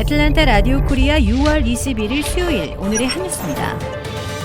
애틀랜타 라디오 코리아 6월 21일 수요일 오늘의 한 뉴스입니다.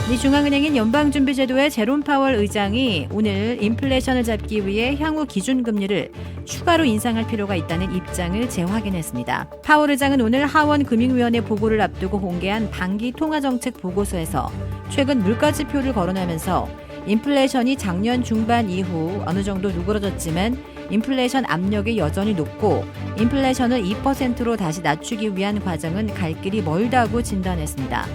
미 중앙은행인 연방준비제도의 제롬 파월 의장이 오늘 인플레이션을 잡기 위해 향후 기준금리를 추가로 인상할 필요가 있다는 입장을 재확인했습니다. 파월 의장은 오늘 하원금융위원회 보고를 앞두고 공개한 반기 통화정책 보고서에서 최근 물가지표를 거론하면서 인플레이션이 작년 중반 이후 어느 정도 누그러졌지만 인플레이션 압력이 여전히 높고 인플레이션을 2%로 다시 낮추기 위한 과정은 갈 길이 멀다고 진단했습니다.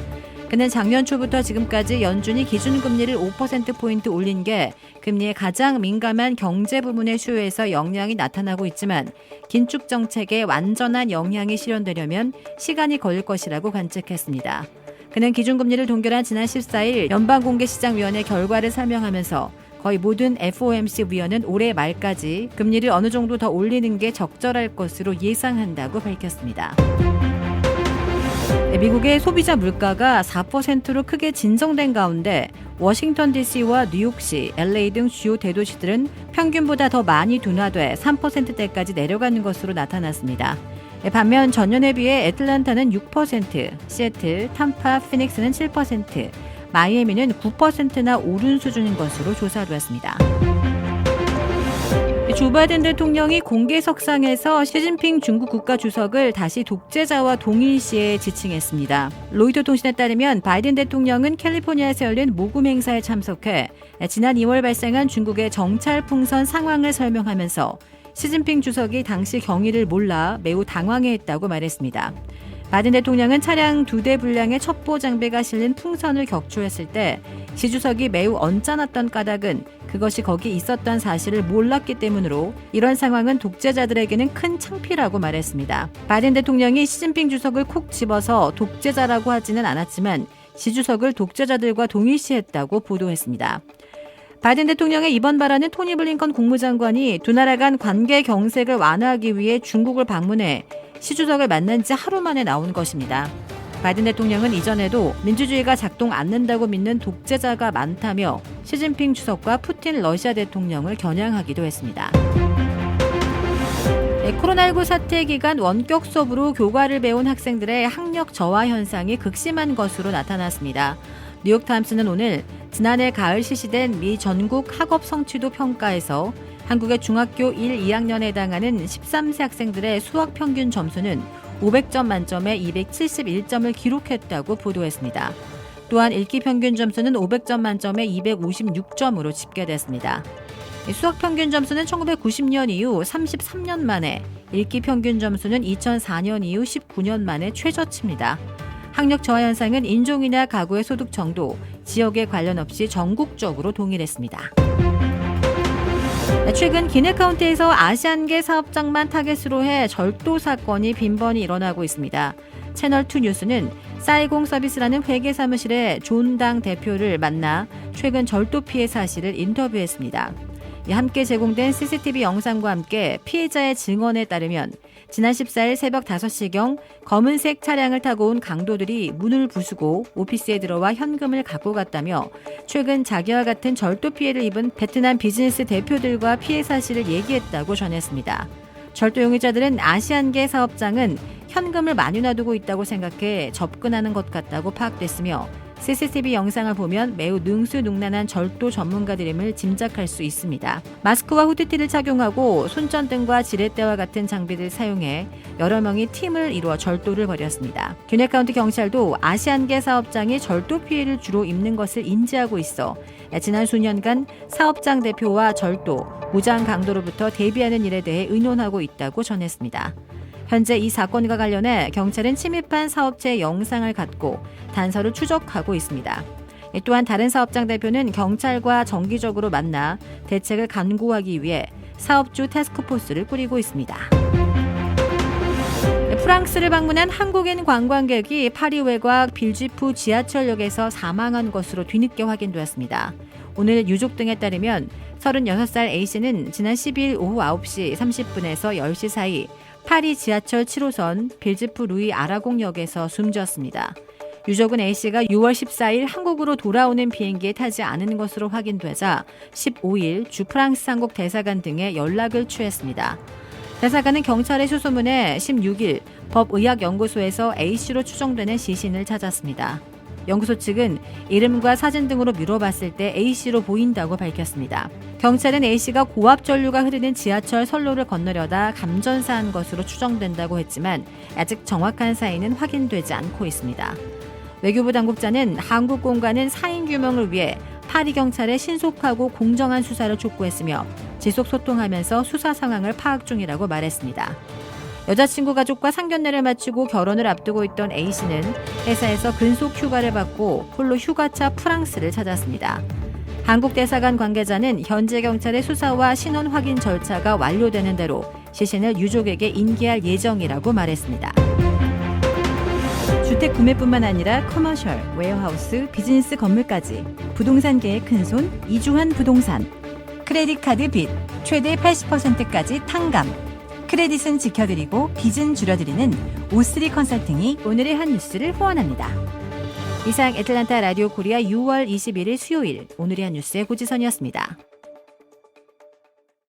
그는 작년 초부터 지금까지 연준이 기준금리를 5%포인트 올린 게 금리에 가장 민감한 경제 부문의 수요에서 영향이 나타나고 있지만 긴축 정책에 완전한 영향이 실현되려면 시간이 걸릴 것이라고 관측했습니다. 그는 기준금리를 동결한 지난 14일 연방공개시장위원회 결과를 설명하면서 거의 모든 FOMC 위원은 올해 말까지 금리를 어느 정도 더 올리는 게 적절할 것으로 예상한다고 밝혔습니다. 미국의 소비자 물가가 4%로 크게 진정된 가운데 워싱턴 DC와 뉴욕시, LA 등 주요 대도시들은 평균보다 더 많이 둔화돼 3%대까지 내려가는 것으로 나타났습니다. 반면 전년에 비해 애틀랜타는 6%, 시애틀, 탐파, 피닉스는 7%, 마이애미는 9%나 오른 수준인 것으로 조사되었습니다. 조 바이든 대통령이 공개석상에서 시진핑 중국 국가주석을 다시 독재자와 동일시에 지칭했습니다. 로이터 통신에 따르면 바이든 대통령은 캘리포니아에서 열린 모금 행사에 참석해 지난 2월 발생한 중국의 정찰 풍선 상황을 설명하면서 시진핑 주석이 당시 경위를 몰라 매우 당황해했다고 말했습니다. 바이든 대통령은 차량 2대 분량의 첩보 장비가 실린 풍선을 격추했을 때 시 주석이 매우 언짢았던 까닭은 그것이 거기 있었던 사실을 몰랐기 때문으로 이런 상황은 독재자들에게는 큰 창피라고 말했습니다. 바이든 대통령이 시진핑 주석을 콕 집어서 독재자라고 하지는 않았지만 시 주석을 독재자들과 동일시했다고 보도했습니다. 바이든 대통령의 이번 발언은 토니 블링컨 국무장관이 두 나라 간 관계 경색을 완화하기 위해 중국을 방문해 시 주석을 만난 지 하루 만에 나온 것입니다. 바이든 대통령은 이전에도 민주주의가 작동 않는다고 믿는 독재자가 많다며 시진핑 주석과 푸틴 러시아 대통령을 겨냥하기도 했습니다. 코로나19 사태 기간 원격 수업으로 교과를 배운 학생들의 학력 저하 현상이 극심한 것으로 나타났습니다. 뉴욕타임스는 오늘 지난해 가을 실시된 미 전국 학업 성취도 평가에서 한국의 중학교 1, 2학년에 해당하는 13세 학생들의 수학 평균 점수는 500점 만점에 271점을 기록했다고 보도했습니다. 또한 읽기 평균 점수는 500점 만점에 256점으로 집계됐습니다. 수학 평균 점수는 1990년 이후 33년 만에, 읽기 평균 점수는 2004년 이후 19년 만에 최저치입니다. 학력 저하 현상은 인종이나 가구의 소득 정도, 지역에 관련 없이 전국적으로 동일했습니다. 최근 기내카운티에서 아시안계 사업장만 타겟으로 해 절도 사건이 빈번히 일어나고 있습니다. 채널2 뉴스는 사이공 서비스라는 회계사무실의 존 당 대표를 만나 최근 절도 피해 사실을 인터뷰했습니다. 함께 제공된 CCTV 영상과 함께 피해자의 증언에 따르면 지난 14일 새벽 5시경 검은색 차량을 타고 온 강도들이 문을 부수고 오피스에 들어와 현금을 갖고 갔다며 최근 자기와 같은 절도 피해를 입은 베트남 비즈니스 대표들과 피해 사실을 얘기했다고 전했습니다. 절도 용의자들은 아시안계 사업장은 현금을 많이 놔두고 있다고 생각해 접근하는 것 같다고 파악됐으며 CCTV 영상을 보면 매우 능수능란한 절도 전문가들임을 짐작할 수 있습니다. 마스크와 후드티를 착용하고 손전등과 지렛대와 같은 장비를 사용해 여러 명이 팀을 이루어 절도를 벌였습니다. 균네카운티 경찰도 아시안계 사업장이 절도 피해를 주로 입는 것을 인지하고 있어 지난 수년간 사업장 대표와 절도, 무장 강도로부터 대비하는 일에 대해 의논하고 있다고 전했습니다. 현재 이 사건과 관련해 경찰은 침입한 사업체의 영상을 갖고 단서를 추적하고 있습니다. 또한 다른 사업장 대표는 경찰과 정기적으로 만나 대책을 간구하기 위해 사업주 태스크포스를 꾸리고 있습니다. 프랑스를 방문한 한국인 관광객이 파리 외곽 빌지프 지하철역에서 사망한 것으로 뒤늦게 확인되었습니다. 오늘 유족 등에 따르면 36살 A씨는 지난 12일 오후 9시 30분에서 10시 사이 파리 지하철 7호선 빌지프 루이 아라공역에서 숨졌습니다. 유족은 A씨가 6월 14일 한국으로 돌아오는 비행기에 타지 않은 것으로 확인되자 15일 주 프랑스 한국 대사관 등에 연락을 취했습니다. 대사관은 경찰의 수소문에 16일 법의학연구소에서 A씨로 추정되는 시신을 찾았습니다. 연구소 측은 이름과 사진 등으로 미뤄봤을 때 A씨로 보인다고 밝혔습니다. 경찰은 A씨가 고압 전류가 흐르는 지하철 선로를 건너려다 감전사한 것으로 추정된다고 했지만 아직 정확한 사인은 확인되지 않고 있습니다. 외교부 당국자는 한국 공관은 사인 규명을 위해 파리 경찰에 신속하고 공정한 수사를 촉구했으며 지속 소통하면서 수사 상황을 파악 중이라고 말했습니다. 여자친구 가족과 상견례를 마치고 결혼을 앞두고 있던 A씨는 회사에서 근속 휴가를 받고 홀로 휴가차 프랑스를 찾았습니다. 한국 대사관 관계자는 현재 경찰의 수사와 신원 확인 절차가 완료되는 대로 시신을 유족에게 인계할 예정이라고 말했습니다. 주택 구매뿐만 아니라 커머셜, 웨어하우스, 비즈니스 건물까지 부동산계의 큰손 이주환 부동산. 크레딧 카드 빚 최대 80%까지 탕감. 크레딧은 지켜드리고 빚은 줄여드리는 O3 컨설팅이 오늘의 한 뉴스를 후원합니다. 이상 애틀란타 라디오 코리아 6월 21일 수요일 오늘의 한 뉴스의 고지선이었습니다.